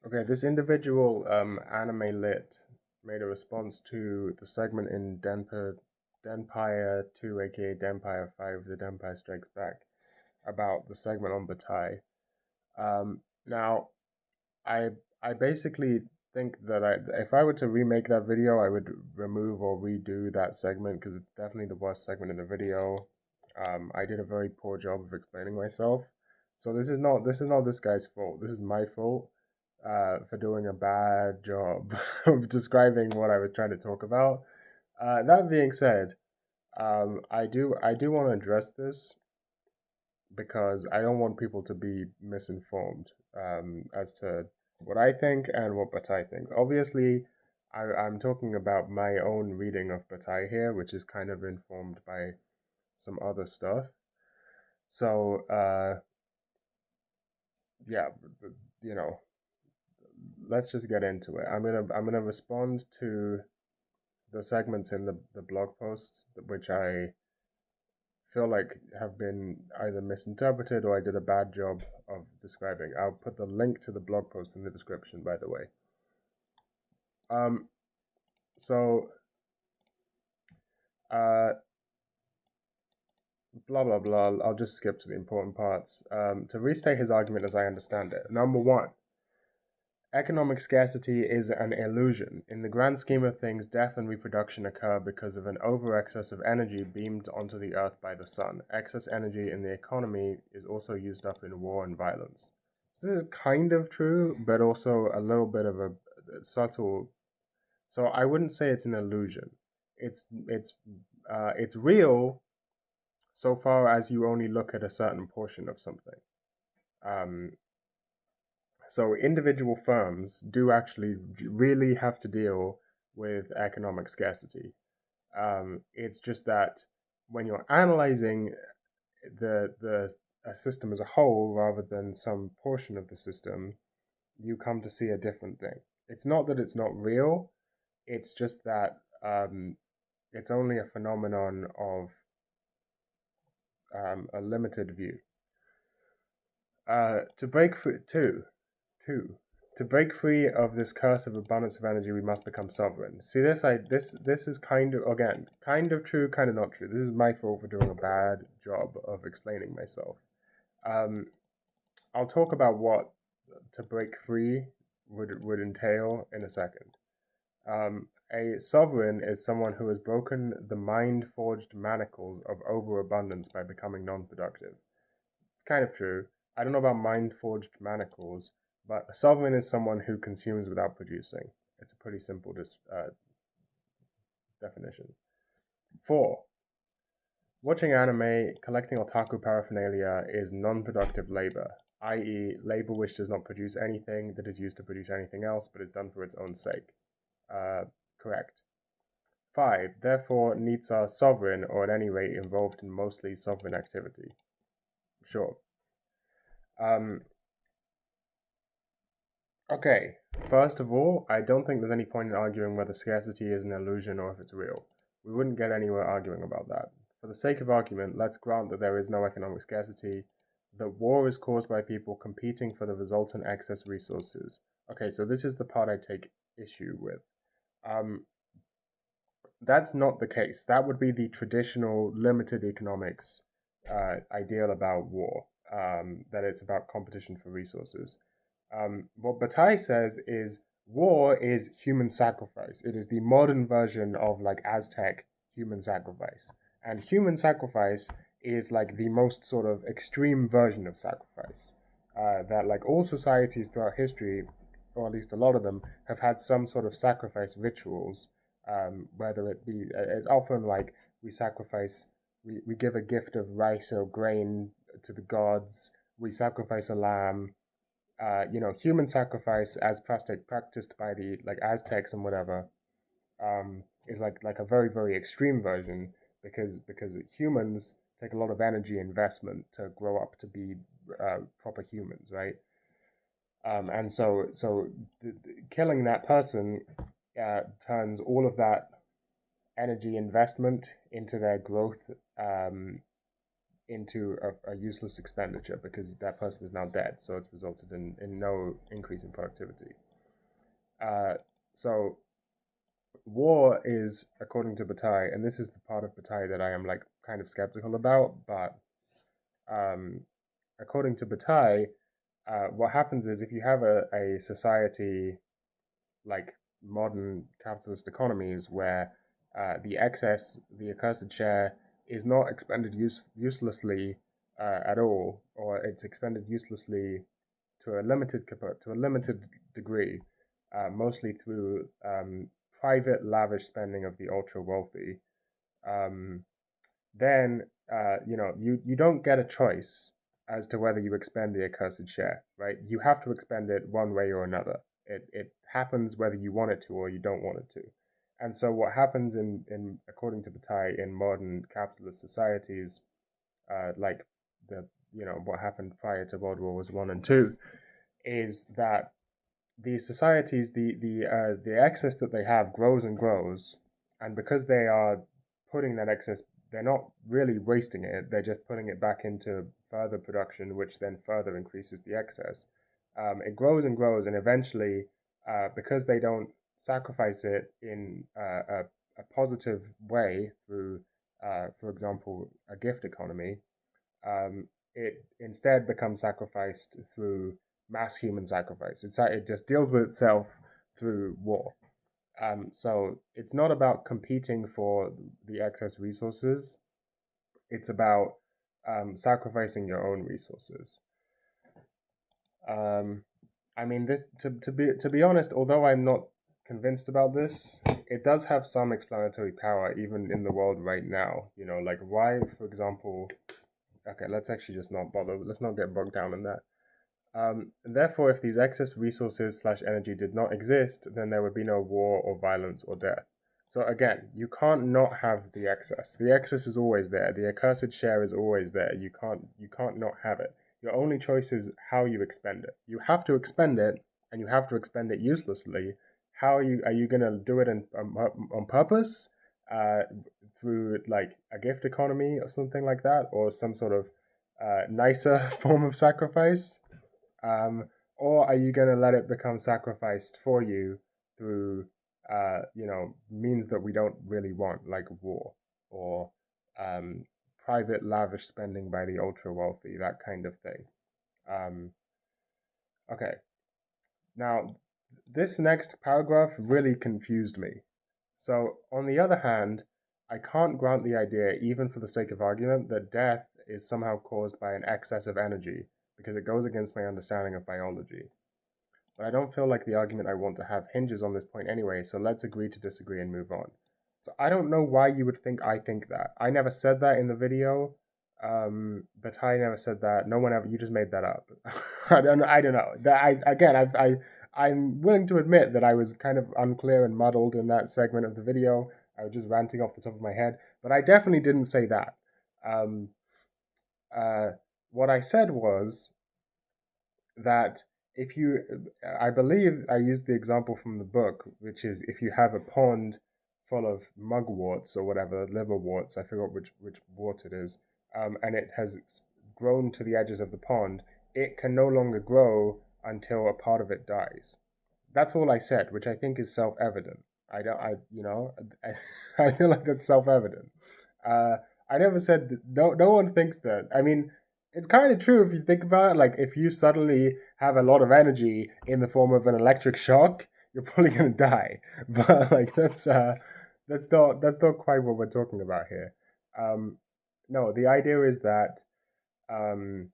Okay, this individual anime lit made a response to the segment in Denpire 2, aka Denpire 5, The Denpire Strikes Back, about the segment on Bataille. Now, I I basically think that if I were to remake that video, I would remove or redo that segment because it's definitely the worst segment in the video. I did a very poor job of explaining myself. So this is not this guy's fault. This is my fault for doing a bad job of describing what I was trying to talk about. That being said, I do want to address this because I don't want people to be misinformed as to what I think and what Bataille thinks. Obviously, I'm talking about my own reading of Bataille here, which is kind of informed by some other stuff. So, yeah, you know, let's just get into it. I'm gonna respond to the segments in the blog post which I feel like have been either misinterpreted or I did a bad job of describing. I'll put the link to the blog post in the description, by the way. Um, so, uh, blah blah blah. I'll just skip to the important parts. To restate his argument as I understand it. Number one, economic scarcity is an illusion. In the grand scheme of things, death and reproduction occur because of an over-excess of energy beamed onto the earth by the sun. Excess energy in the economy is also used up in war and violence. This is kind of true, but also a little bit of a subtle. So I wouldn't say it's an illusion. It's real so far as you only look at a certain portion of something. Um, So individual firms do actually really have to deal with economic scarcity. It's just that when you're analyzing the a system as a whole rather than some portion of the system, you come to see a different thing. It's not that it's not real. It's just that it's only a phenomenon of a limited view. To break through, two. To break free of this curse of abundance of energy, we must become sovereign. See this is kind of again kind of true, kind of not true. This is my fault for doing a bad job of explaining myself. Um, I'll talk about what to break free would entail in a second. A sovereign is someone who has broken the mind forged manacles of overabundance by becoming non productive. It's kind of true. I don't know about mind forged manacles, but a sovereign is someone who consumes without producing. It's a pretty simple definition. 4. Watching anime, collecting otaku paraphernalia is non productive labor, i.e., labor which does not produce anything that is used to produce anything else but is done for its own sake. Correct. 5. Therefore, needs are sovereign or at any rate involved in mostly sovereign activity. Sure. Um, Okay, first of all, I don't think there's any point in arguing whether scarcity is an illusion or if it's real. We wouldn't get anywhere arguing about that. For the sake of argument, let's grant that there is no economic scarcity, that war is caused by people competing for the resultant excess resources. Okay, so this is the part I take issue with. Um, that's not the case. That would be the traditional limited economics ideal about war, that it's about competition for resources. What Bataille says is war is human sacrifice. It is the modern version of like Aztec human sacrifice. And human sacrifice is like the most sort of extreme version of sacrifice. That like all societies throughout history, or at least a lot of them, have had some sort of sacrifice rituals. Whether it be, it's often like we give a gift of rice or grain to the gods, we sacrifice a lamb, human sacrifice as practiced by the like Aztecs and whatever, is like a very very extreme version because humans take a lot of energy investment to grow up to be proper humans, right? And so killing that person turns all of that energy investment into their growth, into a useless expenditure because that person is now dead, so it's resulted in no increase in productivity. So war is, according to Bataille, and this is the part of Bataille that I am like kind of skeptical about, but according to Bataille, what happens is if you have a society like modern capitalist economies where the excess, the accursed share, is not expended uselessly at all, or it's expended uselessly to a limited degree, mostly through private lavish spending of the ultra wealthy, um, then you don't get a choice as to whether you expend the accursed share, right? You have to expend it one way or another. It happens whether you want it to or you don't want it to. And so what happens in according to Bataille in modern capitalist societies, like the what happened prior to World Wars One and Two, is that these societies, the excess that they have grows and grows, and because they are putting that excess, they're not really wasting it. They're just putting it back into further production, which then further increases the excess. It grows and grows, and eventually, because they don't sacrifice it in a positive way through, for example, a gift economy, it instead becomes sacrificed through mass human sacrifice. It just deals with itself through war. So it's not about competing for the excess resources. It's about sacrificing your own resources. I mean, this to be honest, although I'm not convinced about this, it does have some explanatory power even in the world right now. Like why, for example. Okay, let's actually just not bother. Let's not get bogged down in that. Therefore, if these excess resources / energy did not exist, then there would be no war or violence or death. So again, you can't not have the excess. The excess is always there. The accursed share is always there. You can't not have it. Your only choice is how you expend it. You have to expend it, and you have to expend it uselessly. How are you gonna do it on purpose? Through like a gift economy or something like that, or some sort of nicer form of sacrifice? Or are you going to let it become sacrificed for you through, means that we don't really want, like war or private lavish spending by the ultra wealthy, that kind of thing? Okay. Now, this next paragraph really confused me. So, on the other hand, I can't grant the idea, even for the sake of argument, that death is somehow caused by an excess of energy, because it goes against my understanding of biology. But I don't feel like the argument I want to have hinges on this point anyway, so let's agree to disagree and move on. So I don't know why you would think I think that. I never said that in the video. Bataille never said that. No one ever. You just made that up. I don't know. I'm willing to admit that I was kind of unclear and muddled in that segment of the video. I was just ranting off the top of my head, but I definitely didn't say that. Um, what I said was that I believe I used the example from the book, which is if you have a pond full of mugworts or whatever, liverworts, I forgot which wart it is, and it has grown to the edges of the pond, it can no longer grow until a part of it dies. That's all I said, which I think is self-evident. I don't, I, you know, I feel like that's self-evident. I never said that, no one thinks that. I mean, it's kind of true if you think about it. Like, if you suddenly have a lot of energy in the form of an electric shock, you're probably gonna die. But like, that's not quite what we're talking about here. No, the idea is that um,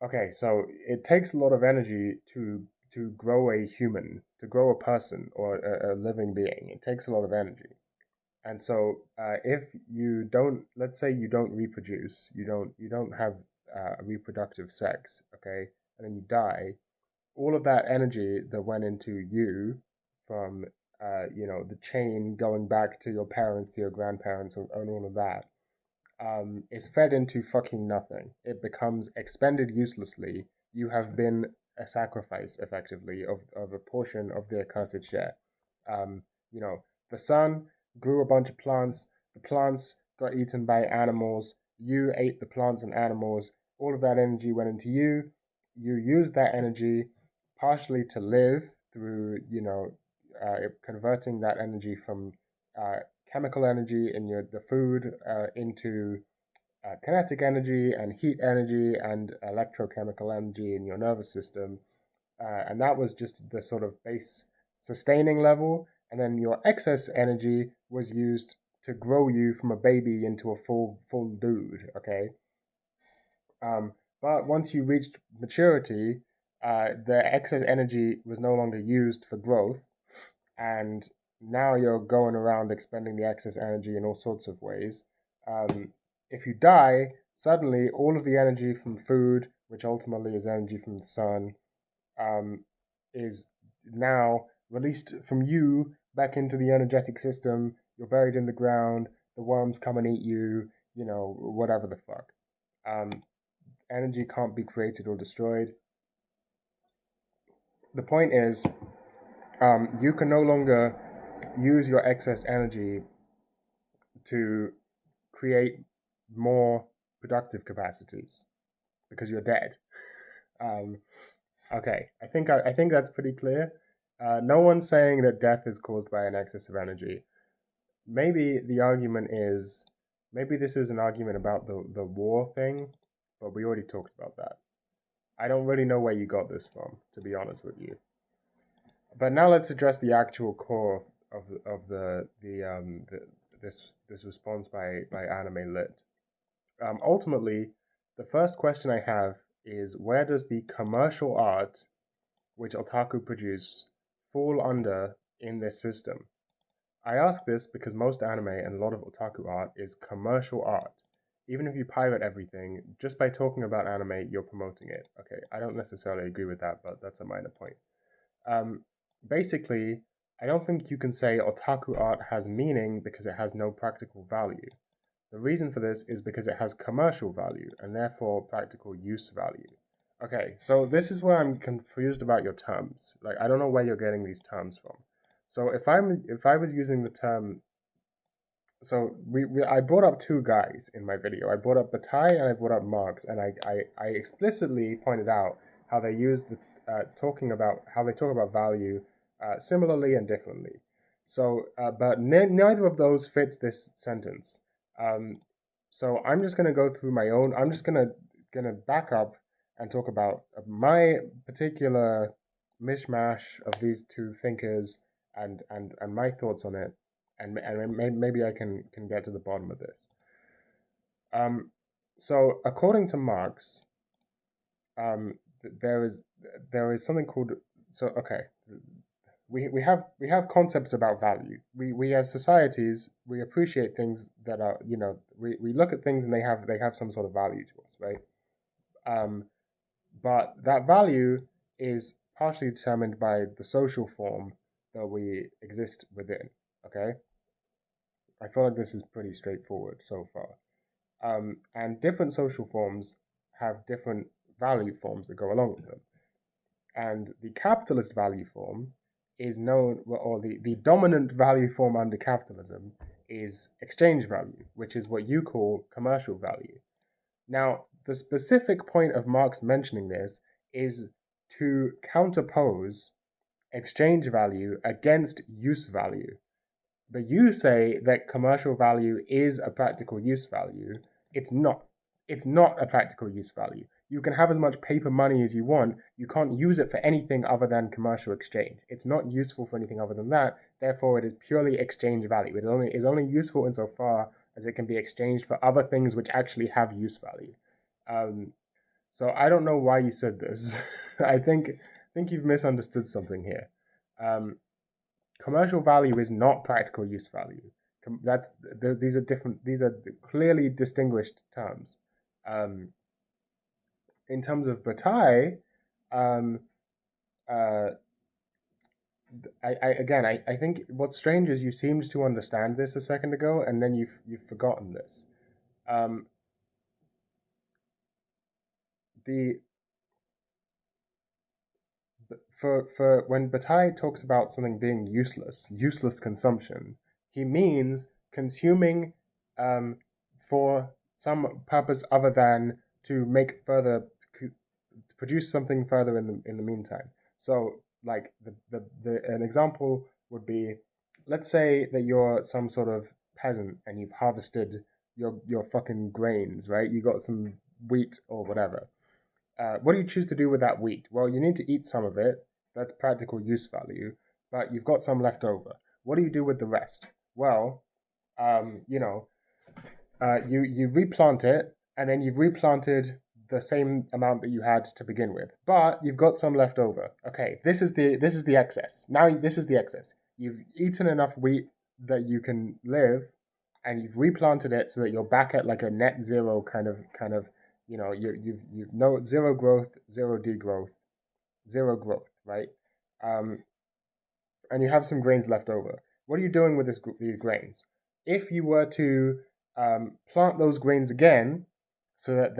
okay, so it takes a lot of energy to grow a human, to grow a person or a living being. It takes a lot of energy. And so, if you don't, let's say you don't reproduce, you don't have reproductive sex, okay, and then you die, all of that energy that went into you from, the chain going back to your parents, to your grandparents, and all of that, is fed into fucking nothing. It becomes expended uselessly. You have been a sacrifice, effectively, of a portion of the accursed share. Um, you know, the sun grew a bunch of plants. The plants got eaten by animals. you ate the plants and animals, all of that energy went into you. You used that energy partially to live through, converting that energy from uh, chemical energy in the food into kinetic energy and heat energy and electrochemical energy in your nervous system. And that was just the sort of base sustaining level. And then your excess energy was used to grow you from a baby into a full dude. Okay. But once you reached maturity, the excess energy was no longer used for growth, and now you're going around expending the excess energy in all sorts of ways. If you die, suddenly all of the energy from food, which ultimately is energy from the sun, um, is now released from you back into the energetic system. You're buried in the ground. The worms come and eat you. Whatever the fuck. Um, Energy can't be created or destroyed. The point is, you can no longer use your excess energy to create more productive capacities because you're dead. Okay, I think that's pretty clear. No one's saying that death is caused by an excess of energy. Maybe the argument is, maybe this is an argument about the war thing, but we already talked about that. I don't really know where you got this from, to be honest with you. But now let's address the actual core of this response by Anime Lit. Ultimately, the first question I have is, where does the commercial art which otaku produce fall under in this system? I ask this because most anime and a lot of otaku art is commercial art. Even if you pirate everything, just by talking about anime, you're promoting it. Okay, I don't necessarily agree with that, but that's a minor point. Basically, I don't think you can say otaku art has meaning because it has no practical value. The reason for this is because it has commercial value and therefore practical use value. Okay, so this is where I'm confused about your terms. Like, I don't know where you're getting these terms from. So if I was using the term, so I brought up two guys in my video. I brought up Bataille and I brought up Marx, and I explicitly pointed out how they use the how they talk about value similarly and differently. So, but neither of those fits this sentence. So I'm just gonna go through my own. I'm just gonna back up and talk about my particular mishmash of these two thinkers and my thoughts on it, and maybe I can get to the bottom of this. So according to Marx, there is something called okay. We have concepts about value. We as societies, we appreciate things that are, we look at things and they have some sort of value to us, right? But that value is partially determined by the social form that we exist within. Okay, I feel like this is pretty straightforward so far. And different social forms have different value forms that go along with them. And the capitalist value form is known, or the dominant value form under capitalism is exchange value, which is what you call commercial value. Now, the specific point of Marx mentioning this is to counterpose exchange value against use value. But you say that commercial value is a practical use value. It's not. It's not a practical use value. You can have as much paper money as you want. You can't use it for anything other than commercial exchange. It's not useful for anything other than that. Therefore, it is purely exchange value. It is only useful insofar as it can be exchanged for other things which actually have use value. So I don't know why you said this. I think you've misunderstood something here. Commercial value is not practical use value. These are different. These are clearly distinguished terms. In terms of Bataille, I think what's strange is you seemed to understand this a second ago, and then you've forgotten this. For when Bataille talks about something being useless consumption, he means consuming for some purpose other than to make further, to produce something further in the meantime. So like an example would be, let's say that you're some sort of peasant and you've harvested your fucking grains, right? You got some wheat or whatever. What do you choose to do with that wheat? Well, you need to eat some of it. That's practical use value, but you've got some left over. What do you do with the rest? Well, you know, you replant it, and then you've replanted the same amount that you had to begin with, but you've got some left over. Okay, this is the excess. Now this is the excess. You've eaten enough wheat that you can live, and you've replanted it so that you're back at like a net zero kind of you've no zero growth, zero degrowth, zero growth, right? Um, and you have some grains left over. What are you doing with these grains? If you were to plant those grains again, so that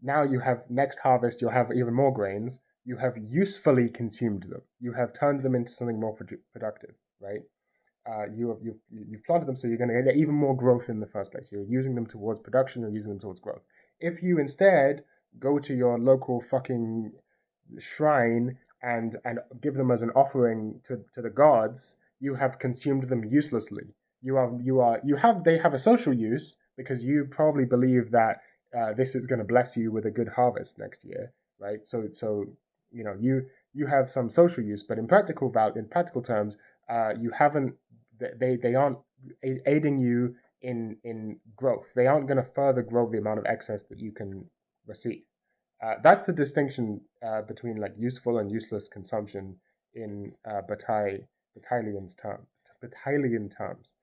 now you have next harvest, you'll have even more grains. You have usefully consumed them. You have turned them into something more productive, right? You've planted them, so you're going to get even more growth in the first place. You're using them towards production, you're using them towards growth. If you instead go to your local fucking shrine and give them as an offering to the gods, you have consumed them uselessly. They have a social use because you probably believe that this is going to bless you with a good harvest next year, right? So you have some social use, but in practical terms, you haven't. They aren't aiding you in growth. They aren't going to further grow the amount of excess that you can receive. That's the distinction between like useful and useless consumption in Bataillean terms.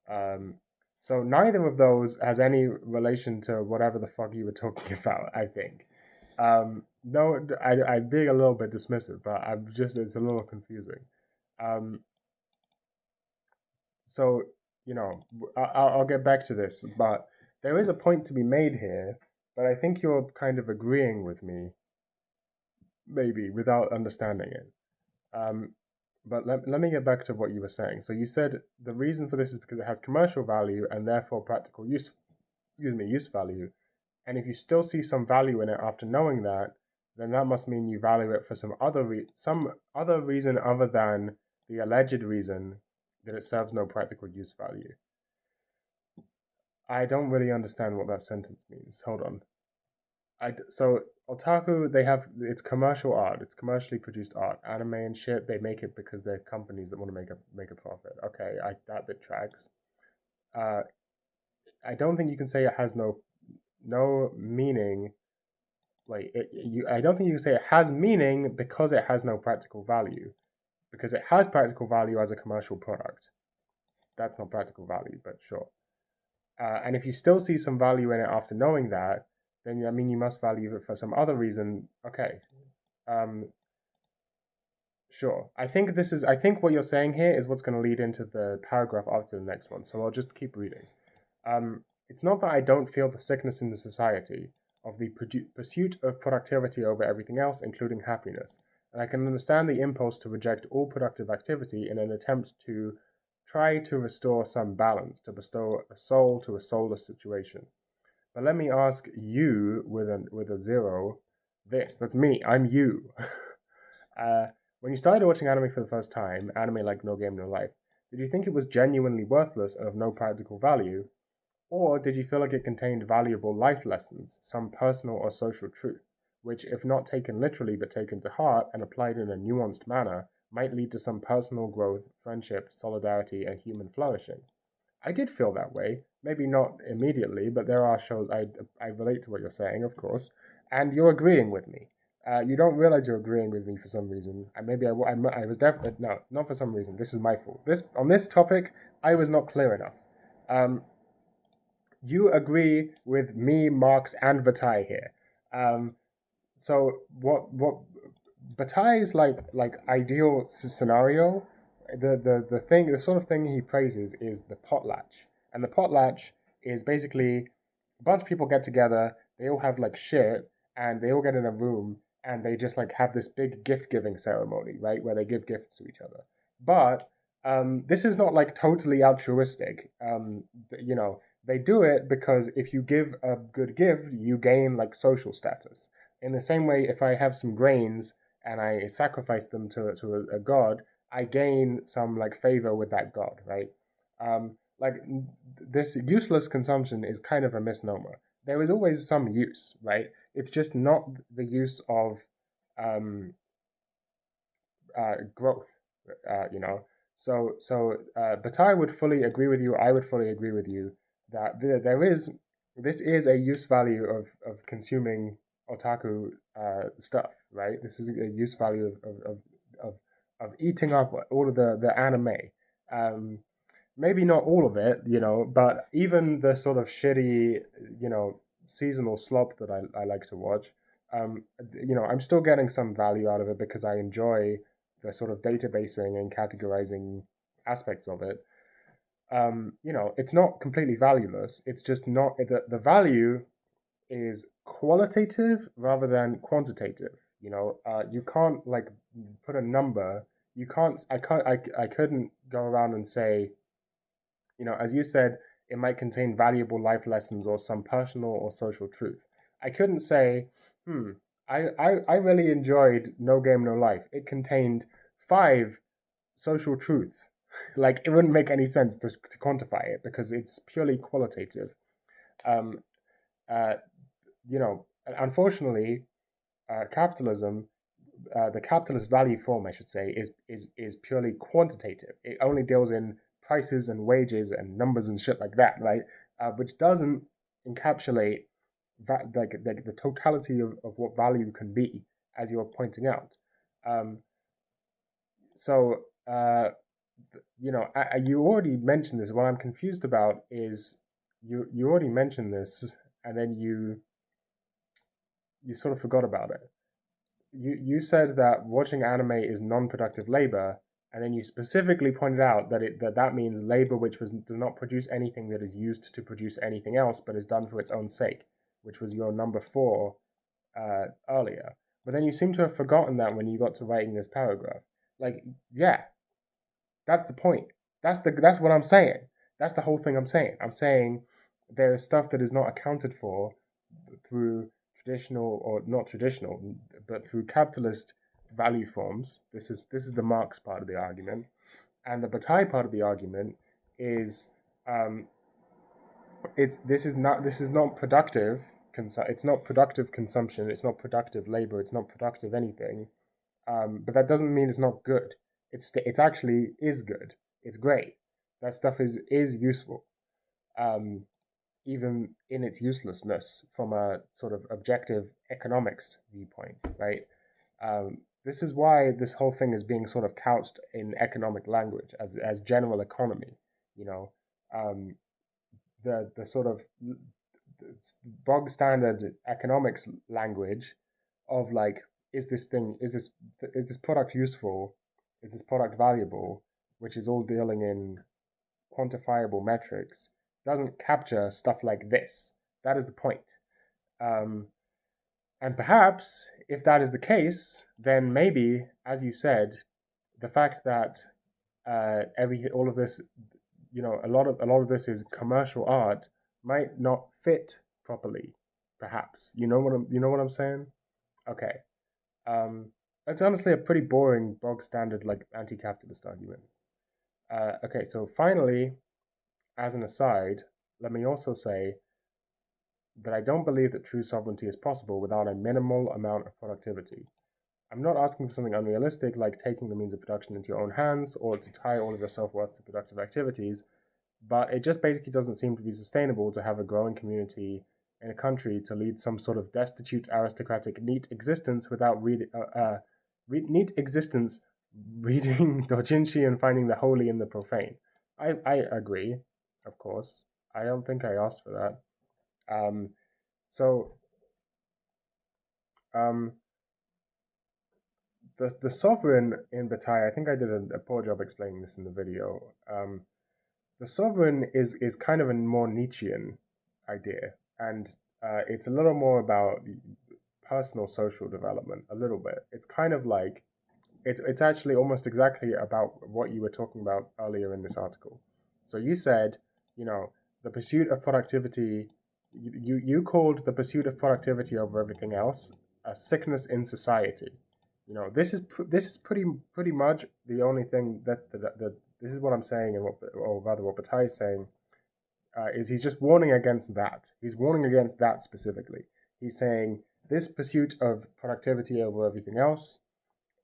Um, so neither of those has any relation to whatever the fuck you were talking about, I think. No, I'm being a little bit dismissive, but it's a little confusing. Um, so, I'll get back to this, but there is a point to be made here, but I think you're kind of agreeing with me, maybe, without understanding it. Um, but let me get back to what you were saying. So you said the reason for this is because it has commercial value and therefore practical use value. And if you still see some value in it after knowing that, then that must mean you value it for some other reason other than the alleged reason that it serves no practical use value. I don't really understand what that sentence means. Hold on. So otaku, it's commercial art. It's commercially produced art. Anime and shit, they make it because they're companies that want to make a profit. Okay, that bit tracks. I don't think you can say it has no meaning. I don't think you can say it has meaning because it has no practical value. Because it has practical value as a commercial product. That's not practical value, but sure. And if you still see some value in it after knowing that, then I mean you must value it for some other reason. Okay. Sure. I think what you're saying here is what's going to lead into the paragraph after the next one. So I'll just keep reading. It's not that I don't feel the sickness in the society of the pursuit of productivity over everything else, including happiness, and I can understand the impulse to reject all productive activity in an attempt to try to restore some balance, to bestow a soul to a soulless situation. But let me ask you with a zero this. That's me. I'm you. When you started watching anime for the first time, anime like No Game No Life, did you think it was genuinely worthless and of no practical value? Or did you feel like it contained valuable life lessons, some personal or social truth, which, if not taken literally but taken to heart and applied in a nuanced manner, might lead to some personal growth, friendship, solidarity, and human flourishing? I did feel that way. Maybe not immediately, but there are shows I relate to what you're saying, of course, and you're agreeing with me. You don't realize you're agreeing with me for some reason. I was definitely no, not for some reason. This is my fault. On this topic, I was not clear enough. You agree with me, Marx, and Bataille here. So what Bataille's like ideal scenario, the sort of thing he praises is the potlatch, and the potlatch is basically a bunch of people get together, they all have like shit, and they all get in a room, and they just like have this big gift giving ceremony, right, where they give gifts to each other. But this is not like totally altruistic. You know, They do it because if you give a good gift, you gain like social status. In the same way, if I have some grains and I sacrifice them to a god, I gain some like favor with that god, right? Like this useless consumption is kind of a misnomer. There is always some use, right? It's just not the use of um, growth, you know. But I would fully agree with you. I would fully agree with you that there is this is a use value of consuming otaku stuff, right? This is a use value of, of eating up all of the anime. Um, Maybe not all of it, you know, but even the sort of shitty, you know, seasonal slop that I like to watch, you know, I'm still getting some value out of it because I enjoy the sort of databasing and categorizing aspects of it. You know, it's not completely valueless. It's just not the value is qualitative rather than quantitative. You know, you can't like put a number. You can't. I can't. I couldn't go around and say, you know, as you said, it might contain valuable life lessons or some personal or social truth. I couldn't say, hmm, I really enjoyed No Game, No Life. It contained 5 social truth. Like, it wouldn't make any sense to quantify it because it's purely qualitative. Um, uh, you know, unfortunately, capitalism, the capitalist value form, I should say, is purely quantitative. It only deals in prices and wages and numbers and shit like that, right? Which doesn't encapsulate that like the totality of what value can be, as you're pointing out. Um, so you know, you already mentioned this. What I'm confused about is you already mentioned this, and then you sort of forgot about it. You said that watching anime is non-productive labor, and then you specifically pointed out that that means labor which does not produce anything that is used to produce anything else, but is done for its own sake, which was your number 4 earlier. But then you seem to have forgotten that when you got to writing this paragraph. Like, yeah, that's the point. That's what I'm saying. That's the whole thing I'm saying. I'm saying there is stuff that is not accounted for through traditional or not traditional, but through capitalist value forms. This is the Marx part of the argument, and the Bataille part of the argument is um, this is not productive. It's not productive consumption. It's not productive labor. It's not productive anything. But that doesn't mean it's not good. It's actually is good. It's great. That stuff is useful. Um, Even in its uselessness from a sort of objective economics viewpoint, right? This is why this whole thing is being sort of couched in economic language as general economy. You know, um, the sort of bog standard economics language of like, is this product useful? Is this product valuable? Which is all dealing in quantifiable metrics, doesn't capture stuff like this. That is the point. Um, and perhaps, if that is the case, then maybe, as you said, the fact that all of this, you know, a lot of this is commercial art might not fit properly. Perhaps you know what I'm saying? Okay. It's honestly a pretty boring, bog standard like anti-capitalist argument. Okay, so finally, as an aside, let me also say that I don't believe that true sovereignty is possible without a minimal amount of productivity. I'm not asking for something unrealistic like taking the means of production into your own hands or to tie all of your self worth to productive activities, but it just basically doesn't seem to be sustainable to have a growing community in a country to lead some sort of destitute, aristocratic, neat existence without neat existence reading doujinshi and finding the holy in the profane. I agree, of course. I don't think I asked for that. Um, so um, the sovereign in Bataille, I think I did a poor job explaining this in the video. The sovereign is kind of a more Nietzschean idea, and it's a little more about personal social development. A little bit. It's kind of like it's actually almost exactly about what you were talking about earlier in this article. So you said, you know, the pursuit of productivity, you called the pursuit of productivity over everything else a sickness in society. This is pretty much the only thing that this is what I'm saying, and or rather what Bataille is saying, is he's just warning against that. He's warning against that specifically. He's saying this pursuit of productivity over everything else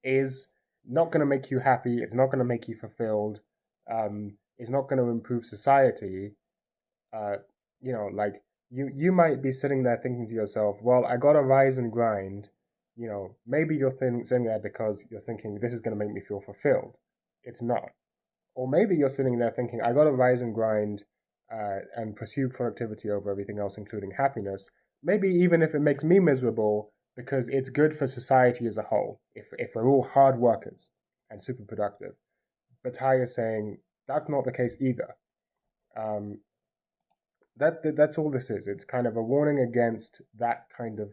is not going to make you happy. It's not going to make you fulfilled. It's not going to improve society. Uh, like you might be sitting there thinking to yourself, well, I got to rise and grind. Maybe you're sitting there because you're thinking this is going to make me feel fulfilled. It's not. Or maybe you're sitting there thinking, I got to rise and grind and pursue productivity over everything else, including happiness. Maybe even if it makes me miserable, because it's good for society as a whole, if we're all hard workers and super productive. Bataille is saying that's not the case either. That's all this is. It's kind of a warning against that kind of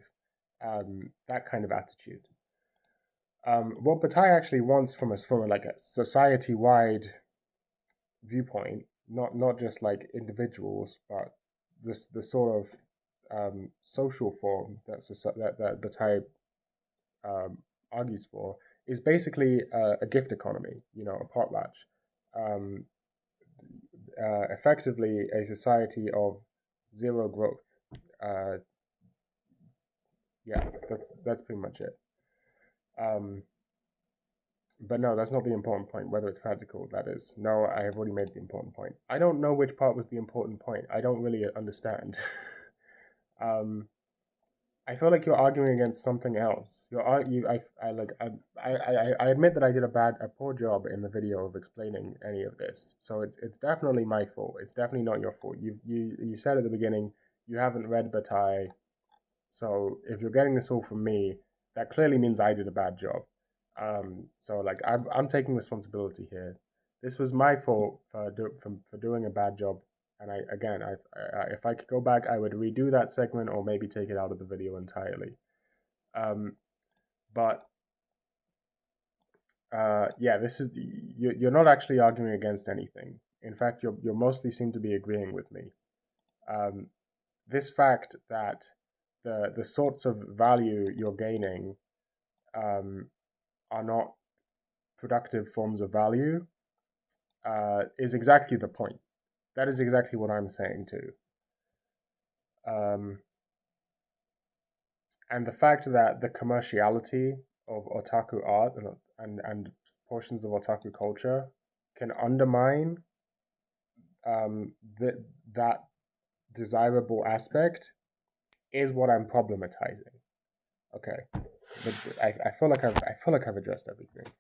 attitude. What Bataille actually wants from us, from like a society-wide viewpoint, not just like individuals, but the sort of social form that Bataille argues for, is basically a gift economy, a potlatch. Effectively a society of zero growth. Yeah, that's pretty much it. But no, that's not the important point, whether it's practical, that is. No, I have already made the important point. I don't know which part was the important point. I don't really understand. I feel like you're arguing against something else. I admit that I did a poor job in the video of explaining any of this. So it's definitely my fault. It's definitely not your fault. You said at the beginning you haven't read Bataille. So if you're getting this all from me, that clearly means I did a bad job. So like I'm taking responsibility here. This was my fault for doing a bad job. And if I could go back, I would redo that segment or maybe take it out of the video entirely. But yeah, you're not actually arguing against anything. In fact, you mostly seem to be agreeing with me. This fact that the sorts of value you're gaining are not productive forms of value is exactly the point. That is exactly what I'm saying too. And the fact that the commerciality of otaku art and portions of otaku culture can undermine that desirable aspect is what I'm problematizing. Okay, but I feel like I've addressed everything.